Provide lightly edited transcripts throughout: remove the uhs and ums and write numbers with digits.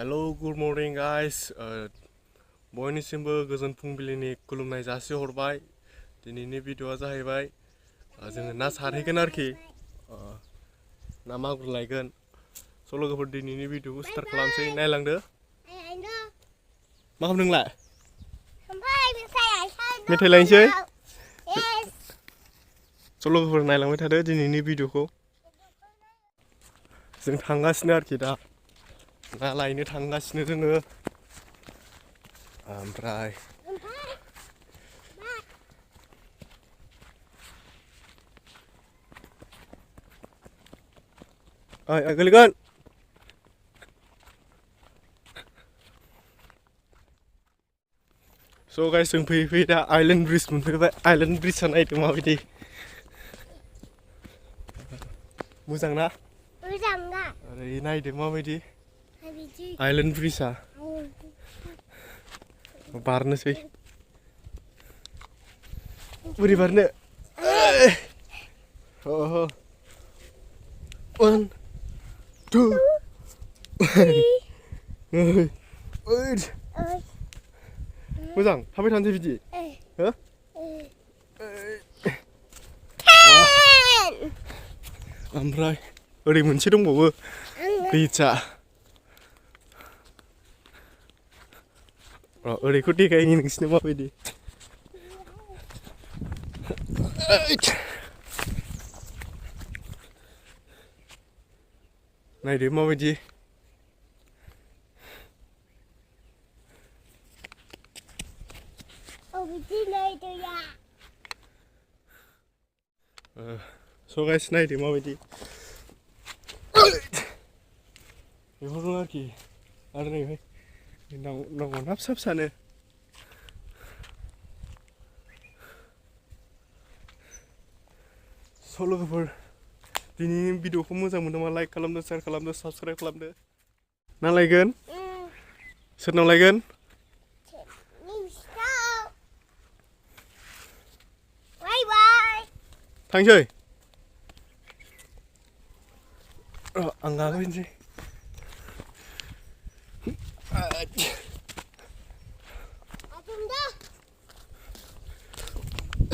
Hello, good morning guys. बयनिसिमबो गोजोन फुंबिलिनि खुलुमनाय जासिहरबाय। दिनैनि भिडिअआ जाहैबाय जोङो ना सारहैगोन आरोखि ना मागुर लायगोन। स' लोगोफोर दिनैनि भिडिअखौ स्टार्ट खालामसै, नायलांदो। मा खालामदों नोंलाय? मेथाइ लायनोसै। स' लोगोफोर नायलांबाय थादो दिनैनि भिडिअखौ। जों थांगासिनो आरोखि दा ना लायनो थांगासिनो जोङो। ओमफ्राय गोलैगोन। स' गाइस जों फैयै फैयै दा आइलेण्ड ब्रिज मोनफैबाय। आइलेण्ड ब्रिजआ नायदो माबायदि मोजां ना? ओरै नायदो माबायदि आइलेण्ड ब्रिजआ। बारनोसै। बोरै बारनो? 1 2 मोजां थाबाय थानोसै बिदि हो? ओमफ्राय ओरै मोनसे दंबावो ब्रिजआ। ओरैखौ देखायनि नोंसिनो माबायदि। नायदो माबायदि। स' गाइस नायदो माबायदि बेफोरनो आरोखि। आरो नैहाय नावआ ना फिसा फिसानो। स' लोगोफोर दिनैनि भिडिअखौ मोजां मोनदोंबा लाइक खालामदो, शेयार खालामदो, साबस्क्राइब खालामदो। ना लायगोन? सोरनाव लायगोन? थांसै। आं गाखोफिनसै।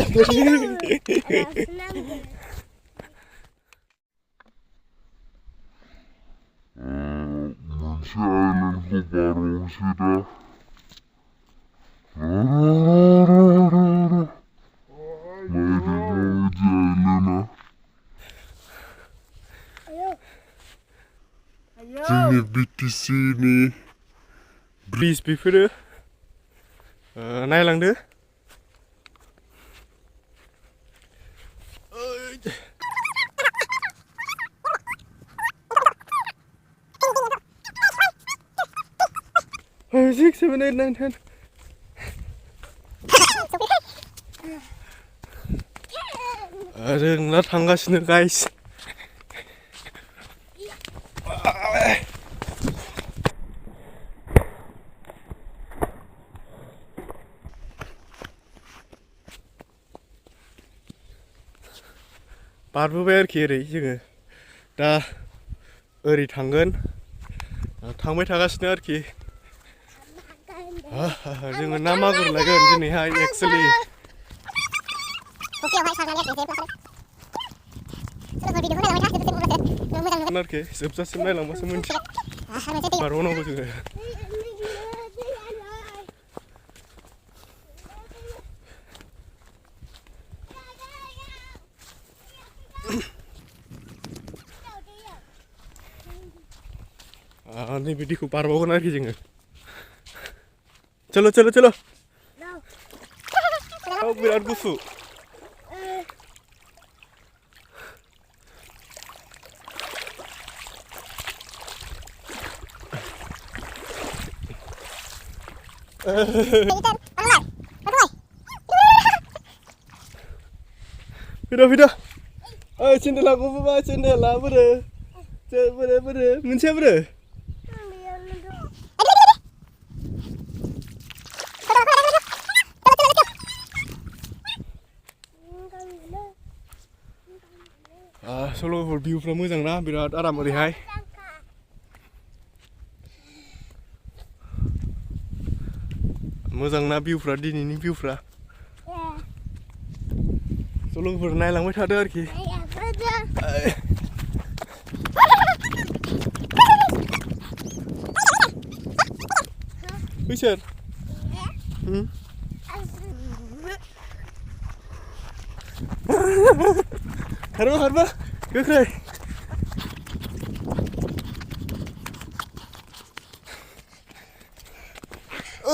मोनसे आइलेण्डखौ बारबावनोसै दा। नायदो माबायदि आइलेण्डआ। जोंनि BTC नि ब्रिज बेफोरो नायलांदो। Six, 7, 8, 9, 10. जों दा थांगासिनो गाइस। बारबोबाय आरोखि ओरै जोङो दा ओरै थांगोन। थांबाय थागासिनो आरोखि। जोङो ना मागुर लायगोन दिनैहाय एक्सुवेलि। आरोखि जोबजासिम नायलांबासो मिन्थियो। बारबावनांगौ जोङो। नैबे दैखौ बारबावगोन आरोखि जोङो। चलो चलो चलो। बिराद गुसु। Fida. Cendela aku bawa cendela bere. Bere. Mencet bere. Solo viewफ्रा मोजां ना बिराद आराम ओरैहाय। मोजां ना भिउफ्रा दिनैनि भिउफ्रा ज' लोगोफोर नायलांबाय थादो आरोखि बैसोर खारबा खारबा गोख्रै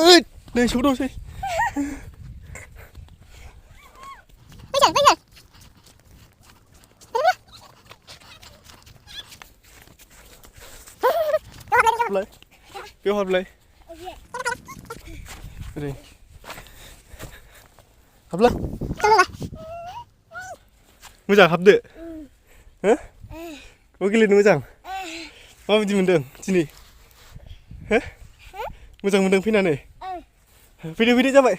ओइ नै सौदावसै बेयाव हाबलाय ओरै हाबला मोजां हाबदो हो मा गेलेनो मोजां माबायदि मोनदों दिनै हो मोजां मोनदों फैनानै फैदो फैदो जाबाय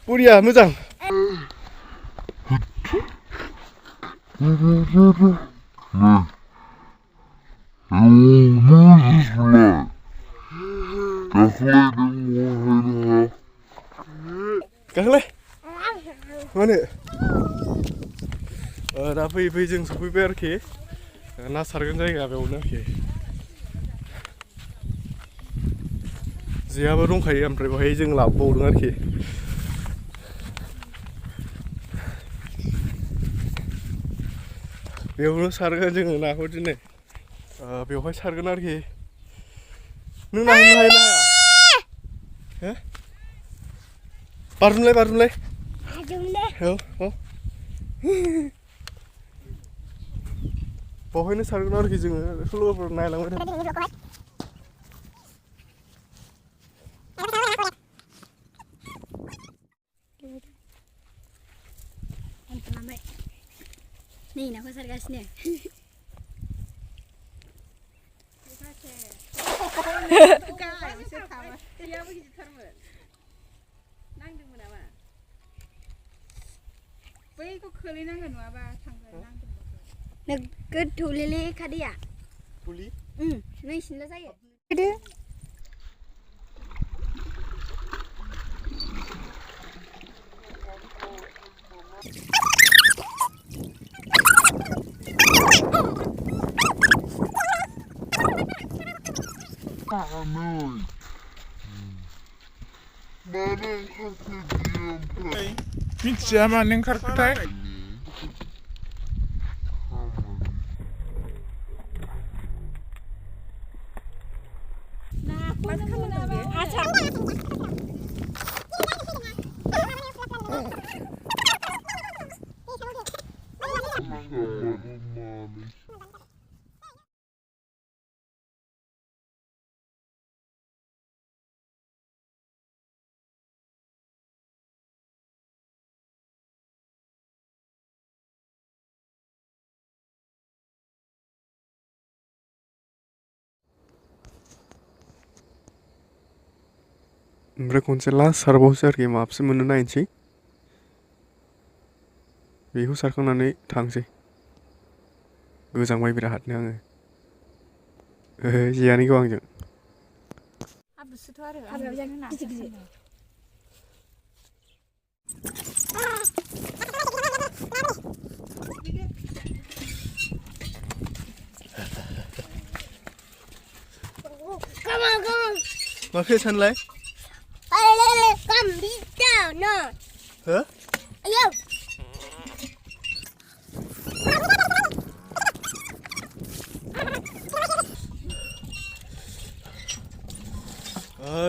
बरिया मोजां गाखोलाय मानो दा फैयै फैयै जों सफैबाय आरोखि ना सारगोन जायगा बेयावनो आरोखि जेआबो दंखायो ओमफ्राय बेवहाय जों लाबोबावदों आरोखि बेयावनो सारगोन जोङो नाखौ दिनै बेवहाय सारगोन आरोखि नों ना हमनो हायो ना हाया बारजुमलाय बारजुमलाय औ औ बेवहायनो सारगोन आरोखि जोङो लोगोफोर नायलांबाय थादों nih naku sargasnya neket tulili kadia tuli nih sini saya Miथिया मानो ओंखारखोथाय ओमफ्राय खनसे लास्ट सारबावसै आरोखि माबसे मोननो नायनोसै बेखौ सारखांनानै थांसै गोजांबाय बिरादनो आङो जेयानो गौ आंजों मा फे सानलाय हो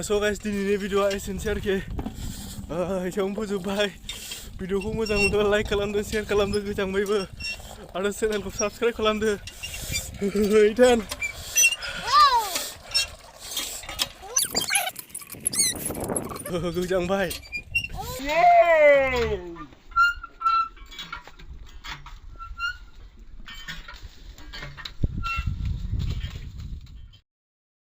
So guys, दिनैनि भिडिअआ एसेनोसै आरोखि एसेयावनो फोजोबबाय भिडिअखौ मोजां मोनोब्ला लाइक खालामदो शेयार खालामदो गोजांबायबो आरो चेनेलखौ साबस्क्राइब खालामदो इथान गोजांबाय